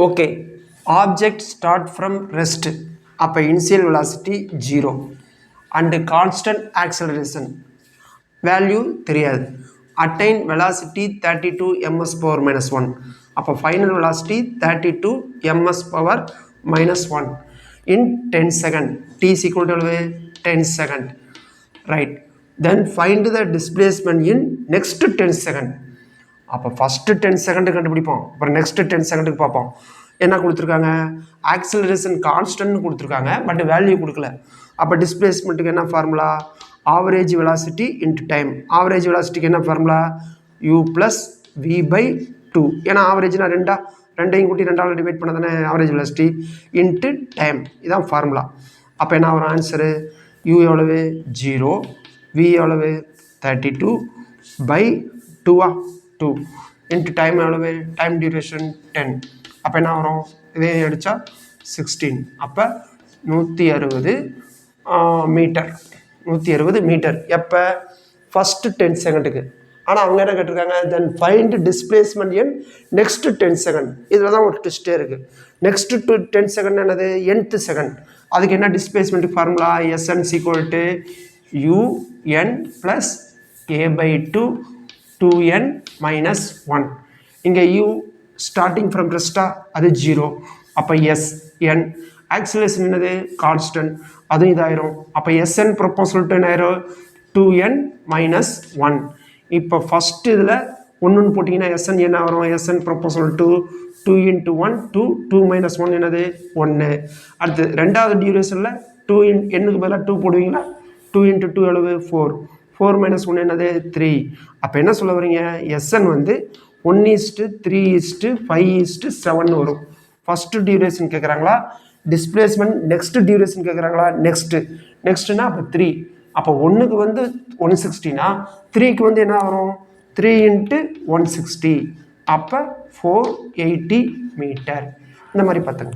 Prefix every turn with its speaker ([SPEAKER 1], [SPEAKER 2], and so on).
[SPEAKER 1] Okay, object start from rest. அப்போ initial velocity 0 and constant acceleration value தெரியாது. Attain velocity 32 ms/-1. அப்போ final velocity 32 ms/-1 in 10 second. t is equal to 10 second. Right. Then find the displacement in next 10 second. அப்போ first 10 second கண்டுபிடிப்போம், அப்புறம் next 10 செகண்டுக்கு பார்ப்போம். என்ன கொடுத்துருக்காங்க? ஆக்சிலரேஷன் கான்ஸ்டன்ட்னு கொடுத்துருக்காங்க, பட் வேல்யூ கொடுக்கல. அப்போ டிஸ்பிளேஸ்மெண்ட்டுக்கு என்ன formula? Average velocity into time. Average வெலாசிட்டிக்கு என்ன ஃபார்முலா? u + v/2. ஏன்னா ஆவரேஜ்னா ரெண்டையும் கூட்டி 2ஆல் டிவைட் பண்ண தானே ஆவரேஜ் வெலாசிட்டி இன்ட்டு டைம். இதான் ஃபார்முலா. அப்போ என்ன வரும் ஆன்சரு? u எவ்வளவு? 0, v எவ்வளவு? 32/2 இன்ட்டு டைம் எவ்வளவு? Time duration 10. அப்போ என்ன வரும்? இதே அடித்தா 16. அப்போ 160 மீட்டர். 160 மீட்டர் எப்போ? ஃபஸ்ட்டு 10 செகண்டுக்கு. ஆனால் அவங்க என்ன கேட்டிருக்காங்க? தென் ஃபைண்ட் டிஸ்பிளேஸ்மெண்ட் இன் நெக்ஸ்ட்டு 10 செகண்ட். இதில் தான் ஒரு ட்விஸ்டே இருக்குது. நெக்ஸ்ட்டு 10 செகண்ட் என்னது? nth second. அதுக்கு என்ன டிஸ்பிளேஸ்மெண்ட்டுக்கு formula? Sn = un + a/2 2n - 1. இங்கே u ஸ்டார்டிங் ஃப்ரம் ரெஸ்டா, அது 0. அப்போ Sn ஆக்சிலரேஷன் என்னது? கான்ஸ்டன்ட், அதுவும் இதாயிரும். அப்போ Sn ப்ரொபோசல் டு என்ன ஆயிரும்? 2n - 1. இப்போ ஃபஸ்ட்டு இதில் ஒன்றுன்னு போட்டிங்கன்னா Sn என்ன வரும்? Sn ப்ரொபோசல் டு 2 × 1 2 2 - 1 என்னது? 1. அடுத்து ரெண்டாவது டியூரேஷனில் 2 எண்ணுக்கு பதிலாக 2 போடுவீங்களா? 2 × 2 எவ்வளவு? 4. 4 - 1 என்னது? 3. அப்போ என்ன சொல்ல வரீங்க? Sn வந்து 1:3:5:7 வரும். ஃபஸ்ட்டு டியூரேஷன் கேட்குறாங்களா? டிஸ்பிளேஸ்மெண்ட் நெக்ஸ்ட்டு டியூரேஷன் கேட்குறாங்களா? நெக்ஸ்ட்டுனா அப்போ 3. அப்போ 1க்கு வந்து 160னா 3க்கு வந்து என்ன வரும்? 3 × 160. அப்போ 480 மீட்டர். இந்த மாதிரி பார்த்துங்க.